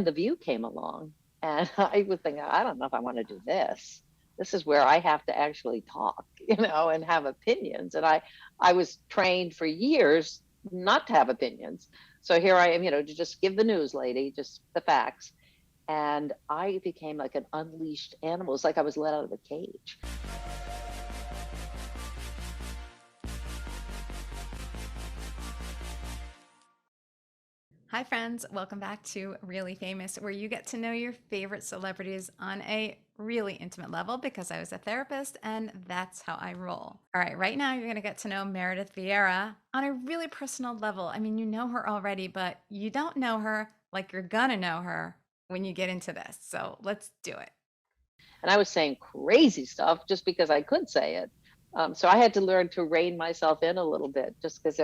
The View came along, and I was thinking, I don't know if I want to do this. This is where I have to actually talk, and have opinions. And I was trained for years not to have opinions. So here I am, to just give the news lady just the facts. And I became like an unleashed animal. It's like I was let out of a cage. Hi friends, welcome back to Really Famous, where you get to know your favorite celebrities on a really intimate level because I was a therapist and that's how I roll. All right, right now you're going to get to know Meredith Vieira on a really personal level. I mean, you know her already, but you don't know her like you're going to know her when you get into this. So let's do it. And I was saying crazy stuff just because I could say it. So I had to learn to rein myself in a little bit just because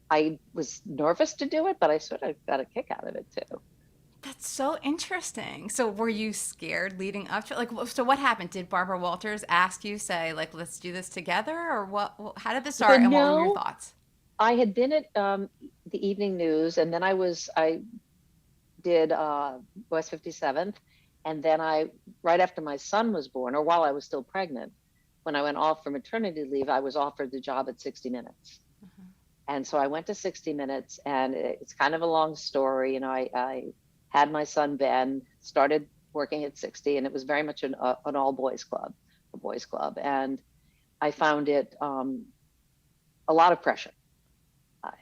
I was nervous to do it, but I sort of got a kick out of it too. That's so interesting. So were you scared leading up to it? Like, so what happened? Did Barbara Walters ask you, say, like, let's do this together? Or what? How did this start and what were your No, thoughts? I had been at the evening news, and then I did West 57th, and then right after my son was born, or while I was still pregnant, when I went off for maternity leave, I was offered the job at 60 Minutes. And so I went to 60 Minutes, and it's kind of a long story. I had my son Ben, started working at 60, and it was very much an all boys club, a boys club, and I found it a lot of pressure.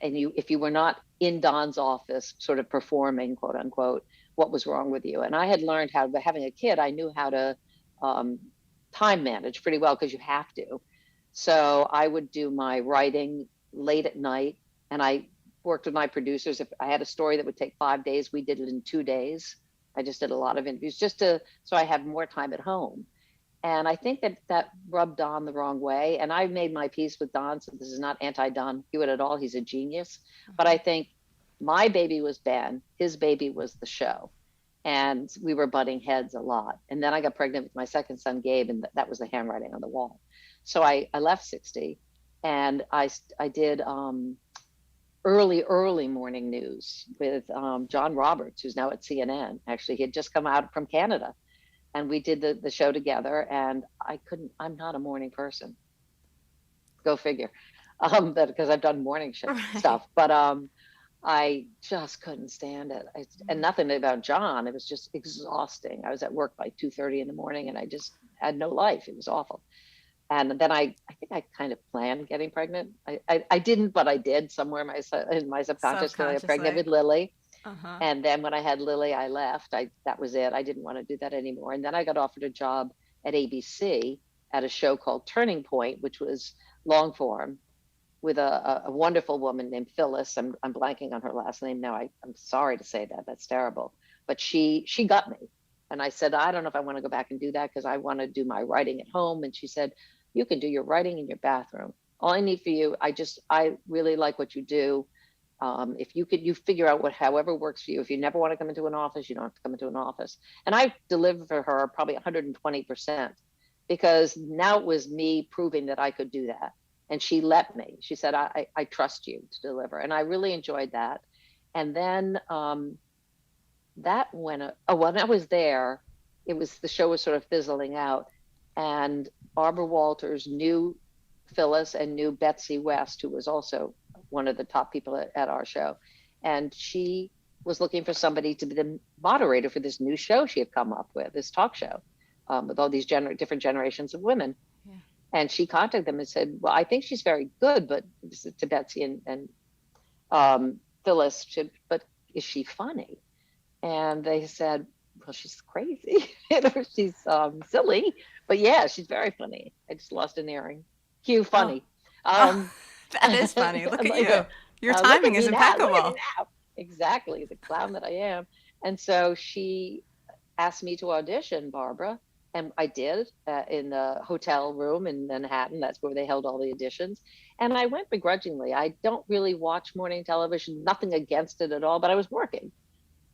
And if you were not in Don's office, sort of performing, quote unquote, what was wrong with you? And I had learned how, by having a kid, I knew how to um, time manage pretty well because you have to. So I would do my writing late at night, and I worked with my producers. If I had a story that would take 5 days, we did it in 2 days. I just did a lot of interviews so I had more time at home. And I think that rubbed Don the wrong way. And I made my peace with Don, so this is not anti-Don Hewitt at all. He's a genius. But I think my baby was Ben, his baby was the show. And we were butting heads a lot. And then I got pregnant with my second son, Gabe, and that was the handwriting on the wall. So I left 60, and I did early morning news with John Roberts, who's now at CNN. Actually, he had just come out from Canada, and we did the show together. And I'm not a morning person. Go figure. Because I've done morning Right. stuff, but I just couldn't stand it. And nothing about John. It was just exhausting. I was at work by 2:30 in the morning, and I just had no life. It was awful. And then I think I kind of planned getting pregnant. I didn't, but I did somewhere in my subconscious because I got pregnant Subconsciously. with Lily. Uh-huh. And then when I had Lily, I left. That was it. I didn't want to do that anymore. And then I got offered a job at ABC at a show called Turning Point, which was long form with a wonderful woman named Phyllis. I'm blanking on her last name now. I'm sorry to say that. That's terrible. But she got me. And I said, I don't know if I want to go back and do that because I want to do my writing at home. And she said, you can do your writing in your bathroom. All I need for you, I really like what you do. If you figure out however works for you. If you never want to come into an office, you don't have to come into an office. And I delivered for her probably 120% because now it was me proving that I could do that. And she let me. She said, I trust you to deliver. And I really enjoyed that. And then when I was there, the show was sort of fizzling out. And Barbara Walters knew Phyllis and knew Betsy West, who was also one of the top people at our show. And she was looking for somebody to be the moderator for this new show she had come up with, this talk show with all these different generations of women. Yeah. And she contacted them and said, well, I think she's very good, but to Betsy and Phyllis, but is she funny? And they said, well, she's crazy. She's silly, but yeah, she's very funny. I just lost an earring. Cue Oh. funny. Oh, Um, that is funny. Look at like, you. Your look at timing is me now. Look at me impeccable. now. Exactly, the clown that I am. And so she asked me to audition, Barbara, and I did in the hotel room in Manhattan. That's where they held all the auditions. And I went begrudgingly. I don't really watch morning television, nothing against it at all, but I was working.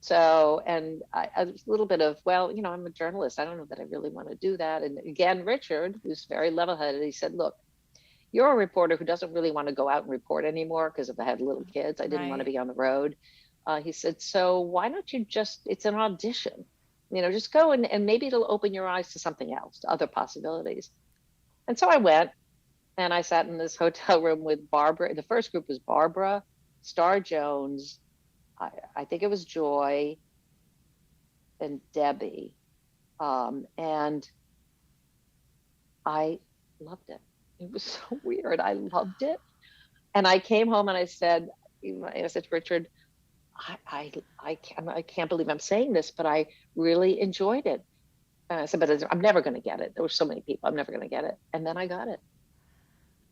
So, and I was a little bit of, well, I'm a journalist. I don't know that I really want to do that. And again, Richard, who's very level headed, he said, look, you're a reporter who doesn't really want to go out and report anymore because if I had little kids, I didn't want to Right. be on the road. He said, so why don't you just, it's an audition, just go and maybe it'll open your eyes to something else, to other possibilities. And so I went and I sat in this hotel room with Barbara. The first group was Barbara, Star Jones, I think it was Joy, and Debbie. And I loved it. It was so weird. I loved it. And I came home and I said to Richard, I can't believe I'm saying this, but I really enjoyed it. And I said, but I'm never going to get it. There were so many people. I'm never going to get it. And then I got it.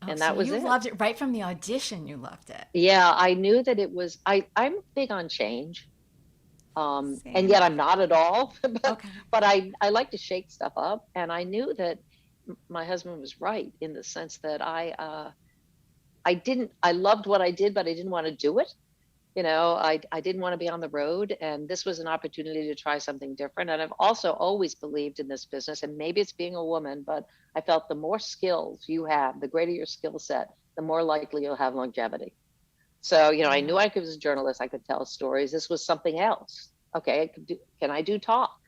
Oh, And so that was you it. loved it right from the audition. You loved it. Yeah, I knew that it was, I'm big on change. And Same. yet I'm not at all, but, Okay. but I like to shake stuff up. And I knew that my husband was right in the sense that I loved what I did, but I didn't want to do it. I didn't want to be on the road, and this was an opportunity to try something different. And I've also always believed in this business, and maybe it's being a woman, but I felt the more skills you have, the greater your skill set, the more likely you'll have longevity. So, I knew I was a journalist. I could tell stories. This was something else. Okay, can I do talk?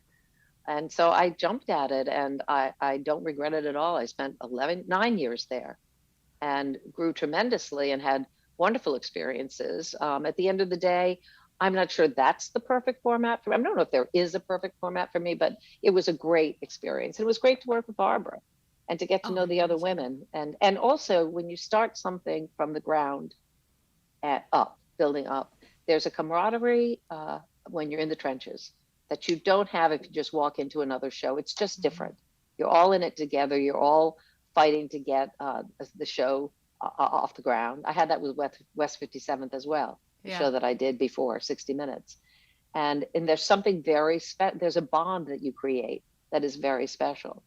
And so I jumped at it, and I don't regret it at all. I spent 9 years there and grew tremendously and had wonderful experiences. At the end of the day, I'm not sure that's the perfect format for me. I don't know if there is a perfect format for me, but it was a great experience. It was great to work with Barbara and to get to know the other women. And also when you start something from the ground building up, there's a camaraderie when you're in the trenches that you don't have if you just walk into another show. It's just different. You're all in it together. You're all fighting to get the show off the ground. I had that with West 57th as well, the show that I did before 60 Minutes. And there's something there's a bond that you create that is very special.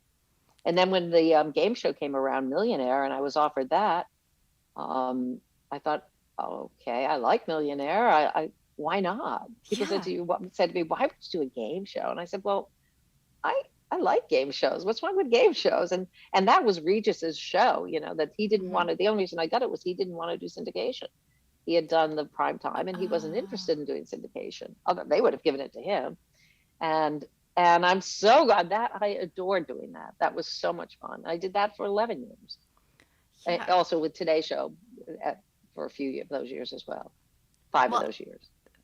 And then when the game show came around, Millionaire, and I was offered that, I thought, okay, I like Millionaire. Why not? People said to me, why would you do a game show? And I said, well, I like game shows. What's wrong with game shows? And that was Regis's show, that he didn't want to, the only reason I got it was he didn't want to do syndication. He had done the prime time and he wasn't interested in doing syndication. They would have given it to him. And I'm so glad that I adored doing that. That was so much fun. I did that for 11 years. And also with Today Show for a few of those years as well. 5 of those years.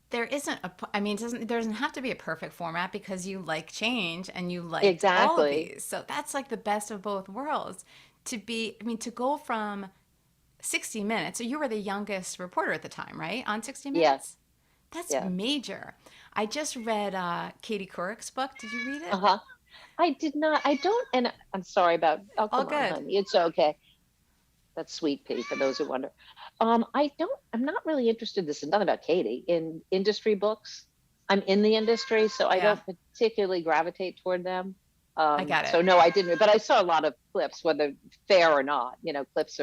There isn't there doesn't have to be a perfect format because you like change and you like all of these. So that's like the best of both worlds. To go from 60 Minutes. So you were the youngest reporter at the time, right? On 60 Minutes? Yes. That's major. I just read Katie Couric's book. Did you read it? I did not. I don't, and I'm sorry about, all good. On, honey. It's okay. That's Sweet Pea for those who wonder. I'm not really interested, this is nothing about Katie, in industry books. I'm in the industry, so I don't particularly gravitate toward them. I got it. So no, I didn't, but I saw a lot of clips, whether fair or not, clips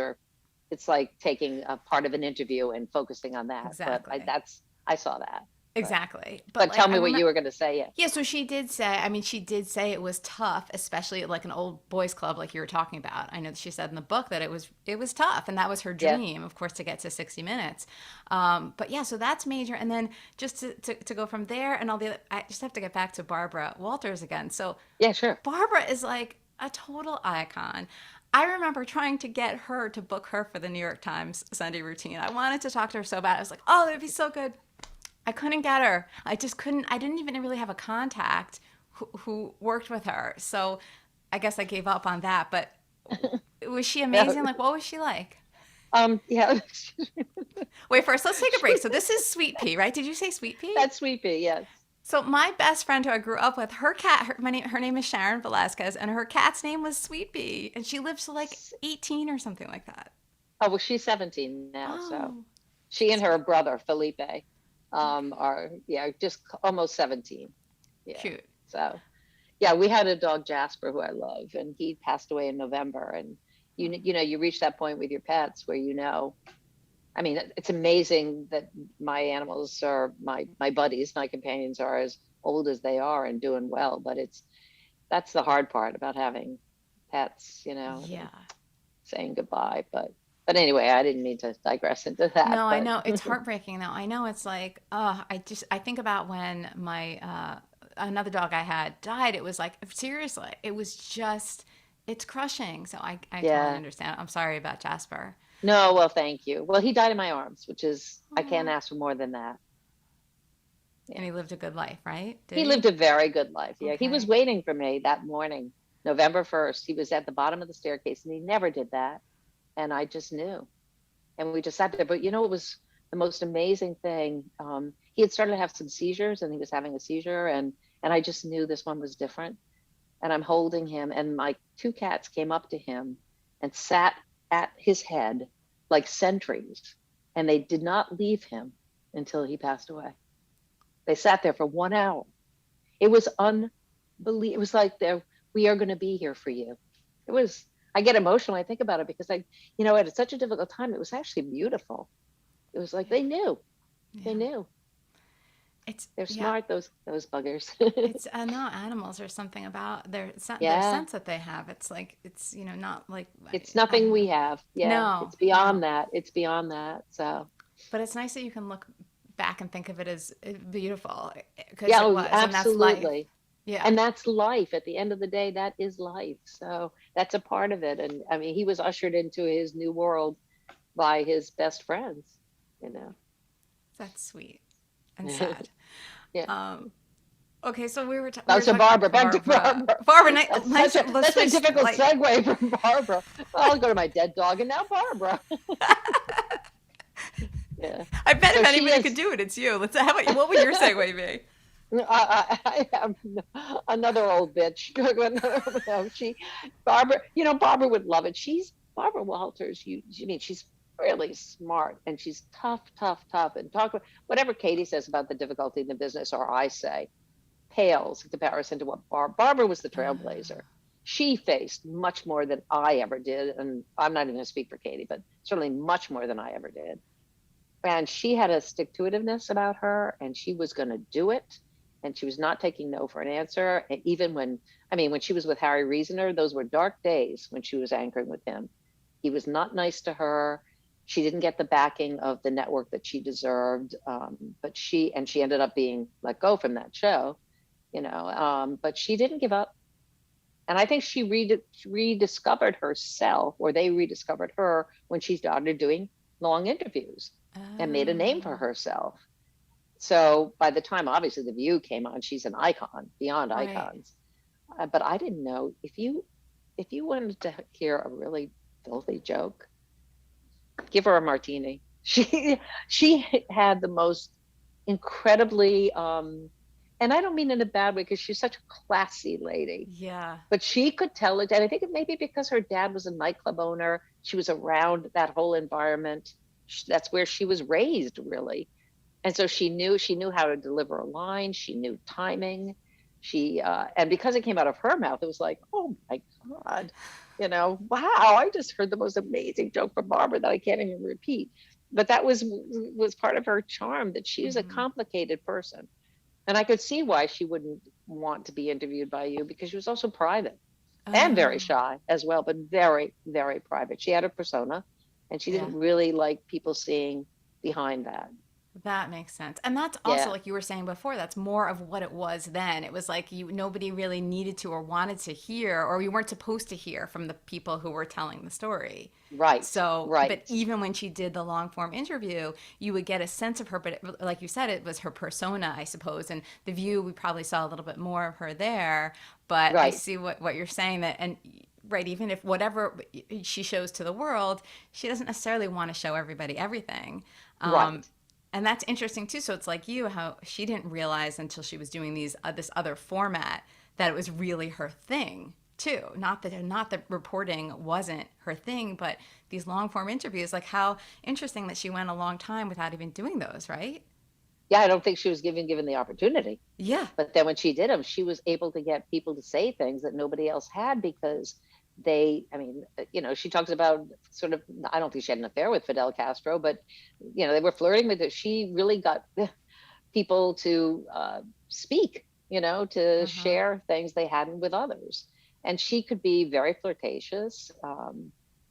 it's like taking a part of an interview and focusing on that. Exactly. But I saw that. Exactly. But tell me what you were going to say. Yeah, so she did say it was tough, especially like an old boys club like you were talking about. I know that she said in the book that it was tough, and that was her dream, of course, to get to 60 Minutes. But yeah, so that's major. And then just to go from there and all the other, I just have to get back to Barbara Walters again. So yeah, sure. Barbara is like a total icon. I remember trying to get her to book her for the New York Times Sunday routine. I wanted to talk to her so bad. I was like, oh, that'd be so good. I couldn't get her. I just couldn't. I didn't even really have a contact who worked with her. So I guess I gave up on that. But was she amazing? Like, what was she like? Yeah. Wait, first, let's take a break. So this is Sweet Pea, right? Did you say Sweet Pea? That's Sweet Pea, yes. So my best friend who I grew up with, her cat, her name is Sharon Velasquez, and her cat's name was Sweet Pea. And she lived to like 18 or something like that. Oh, well, she's 17 now. So she and her brother, Felipe, are just almost 17. Yeah. Cute. So yeah, we had a dog, Jasper, who I love, and he passed away in November. And you reach that point with your pets where I mean, it's amazing that my animals are my buddies, my companions are as old as they are and doing well, but that's the hard part about having pets, saying goodbye. But But anyway, I didn't mean to digress into that, No, I but know it's heartbreaking though. I know it's like, I think about when my another dog I had died. It was like seriously, it was just it's crushing. So I totally yeah. understand. I'm sorry about Jasper. No, well, thank you. Well, he died in my arms, which is, I can't Oh, ask for more than that. and Yeah. he lived a good life, right? Did He he? lived a very good life. Yeah. He was Okay. waiting for me that morning, November 1st. He was at the bottom of the staircase and he never did that. And I just knew. And we just sat there. But you know, it was the most amazing thing. He had started to have some seizures and he was having a seizure. And I just knew this one was different. And I'm holding him. And my two cats came up to him and sat at his head like sentries. And they did not leave him until he passed away. They sat there for 1 hour. It was unbelievable. It was like, we are going to be here for you. It was, I get emotional when I think about it because at such a difficult time, it was actually beautiful. It was like Yeah. they knew, they Yeah. knew. It's They're yeah. smart, those buggers. It's no animals or something about their Yeah, sense that they have. It's like not like it's I nothing don't we know. have. Yeah, No, it's no. beyond that. It's beyond that. So, But it's nice that you can look back and think of it as beautiful because yeah, it oh, was, and that's life. absolutely. Yeah, And that's life. At the end of the day, that is life. So that's a part of it. And I mean, he was ushered into his new world by his best friends, you know. that's sweet and sad. Yeah. Um, okay, so we Oh, were so talking Barbara, about back to Barbara. Barbara. Barbara, nice, That's nice. Let's that's a switch. difficult Like, segue from Barbara. Well, I'll go to my dead dog and now Barbara. Yeah. I bet So if she anybody could is. do it, it's you. Let's. How about you? What would your segue be? I have another old bitch. No, Barbara. Barbara would love it. She's Barbara Walters. I mean, she's really smart and she's tough, tough, tough. And talk about whatever Katie says about the difficulty in the business, or I say, pales in comparison to what Barbara was the trailblazer. She faced much more than I ever did. And I'm not even going to speak for Katie, but certainly much more than I ever did. And she had a stick to itiveness about her and she was going to do it. And she was not taking no for an answer. And even when she was with Harry Reasoner, those were dark days when she was anchoring with him. He was not nice to her. She didn't get the backing of the network that she deserved. But she ended up being let go from that show, but she didn't give up. And I think she rediscovered herself, or they rediscovered her when she started doing long interviews and made a name for Oh, herself. So by the time, obviously, The View came on, she's an icon beyond right. icons. But I didn't know, if you wanted to hear a really filthy joke, give her a martini. She had the most incredibly, and I don't mean in a bad way because she's such a classy lady, Yeah. but she could tell it. And I think it may be because her dad was a nightclub owner. She was around that whole environment. That's where she was raised, really. And so she knew how to deliver a line. She knew timing. And because it came out of her mouth, it was like, oh my God, wow, I just heard the most amazing joke from Barbara that I can't even repeat. But that was part of her charm, that she was a Hmm. complicated person. And I could see why she wouldn't want to be interviewed by you, because she was also private and very Oh, shy as well, but very, very private. She had a persona and she yeah. didn't really like people seeing behind that. That makes sense. And that's also Yeah, like you were saying before, that's more of what it was then. It was like nobody really needed to or wanted to hear, or you weren't supposed to hear from the people who were telling the story. right, So, but right, even when she did the long form interview, you would get a sense of her. But like you said, it was her persona, I suppose. And The View, we probably saw a little bit more of her there. But I right, see what you're saying, that, and right, even if whatever she shows to the world, she doesn't necessarily want to show everybody everything. Um, right. and that's interesting too. So it's like you, how she didn't realize until she was doing this other format that it was really her thing too. Not that reporting wasn't her thing, but these long form interviews, like how interesting that she went a long time without even doing those, right? Yeah, I don't think she was given the opportunity. Yeah. But then when she did them, she was able to get people to say things that nobody else had, because she talks about sort of, I don't think she had an affair with Fidel Castro, but, they were flirting with it. She really got people to speak, to Uh-huh. share things they hadn't with others. And she could be very flirtatious.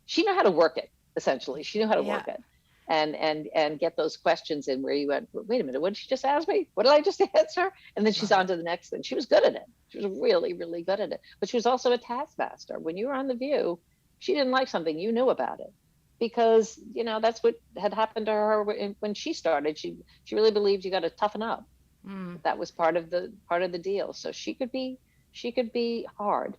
She knew how to work it. essentially. She knew how to Yeah. work it and get those questions in where you went, wait a minute, what did she just ask me? What did I just answer? And then she's Love on it. to the next thing. She was good at it. She was really, really good at it. But she was also a taskmaster. When you were on The View, she didn't like something, you knew about it. Because, you know, that's what had happened to her when she started. She really believed you got to toughen up. Mm. That was part of the deal. So she could be hard.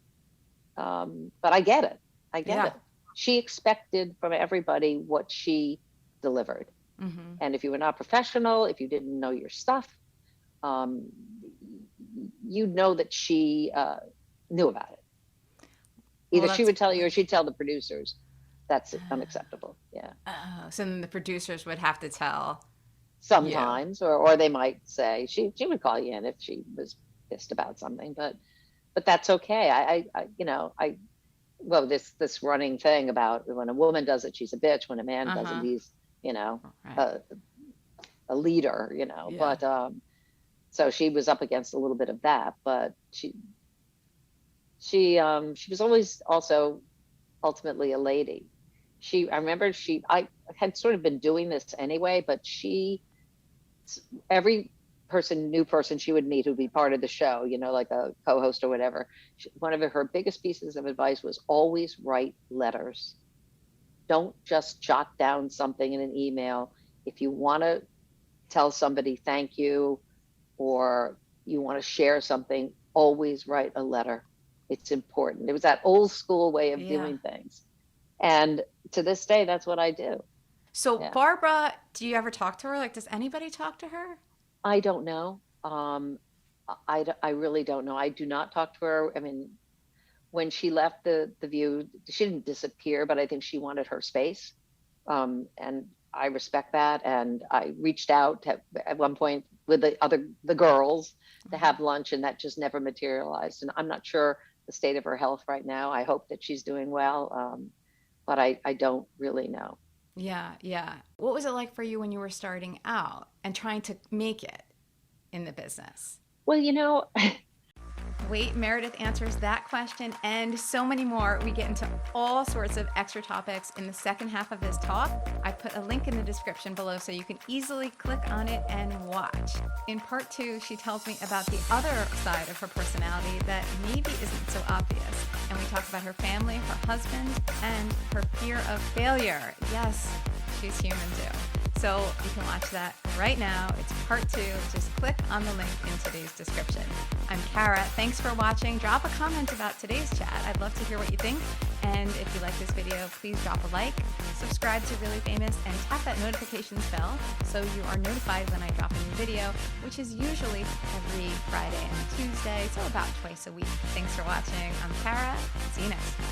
But I get it. I get Yeah. it. She expected from everybody what she delivered. Mm-hmm. And if you were not professional, if you didn't know your stuff, you know that she knew about it. Well, Either she that's would tell you or she'd tell the producers. That's unacceptable. Yeah. so then the producers would have to tell you. Sometimes, or they might say she would call you in if she was pissed about something, but that's okay. Well, this running thing about when a woman does it, she's a bitch. When a man does it, Uh-huh. he's, you know, Right. a leader, you know. Yeah. But so she was up against a little bit of that, but she was always also ultimately a lady. I remember I had sort of been doing this anyway, but every new person she would meet who'd be part of the show, you know, like a co-host or whatever, one of her biggest pieces of advice was always write letters. Don't just jot down something in an email. If you want to tell somebody thank you, or you want to share something, always write a letter. It's important. It was that old school way of Yeah. doing things. And to this day, that's what I do. So Yeah. Barbara, do you ever talk to her? Like, does anybody talk to her? I don't know. I really don't know. I do not talk to her. I mean, when she left the View, she didn't disappear, but I think she wanted her space. And I respect that. And I reached out at one point with the girls to have lunch, and that just never materialized. And I'm not sure the state of her health right now. I hope that she's doing well. But I don't really know. Yeah, yeah. What was it like for you when you were starting out and trying to make it in the business? Well, you know, Wait, Meredith answers that question and so many more. We get into all sorts of extra topics in the second half of this talk. I put a link in the description below so you can easily click on it and watch. In part 2, she tells me about the other side of her personality that maybe isn't so obvious. And we talk about her family, her husband, and her fear of failure. Yes, she's human too. So you can watch that right now. It's part 2. Just click on the link in today's description. I'm Kara. Thanks for watching. Drop a comment about today's chat. I'd love to hear what you think. And if you like this video, please drop a like, subscribe to Really Famous, and tap that notifications bell so you are notified when I drop a new video, which is usually every Friday and Tuesday, so about twice a week. Thanks for watching. I'm Kara. See you next time.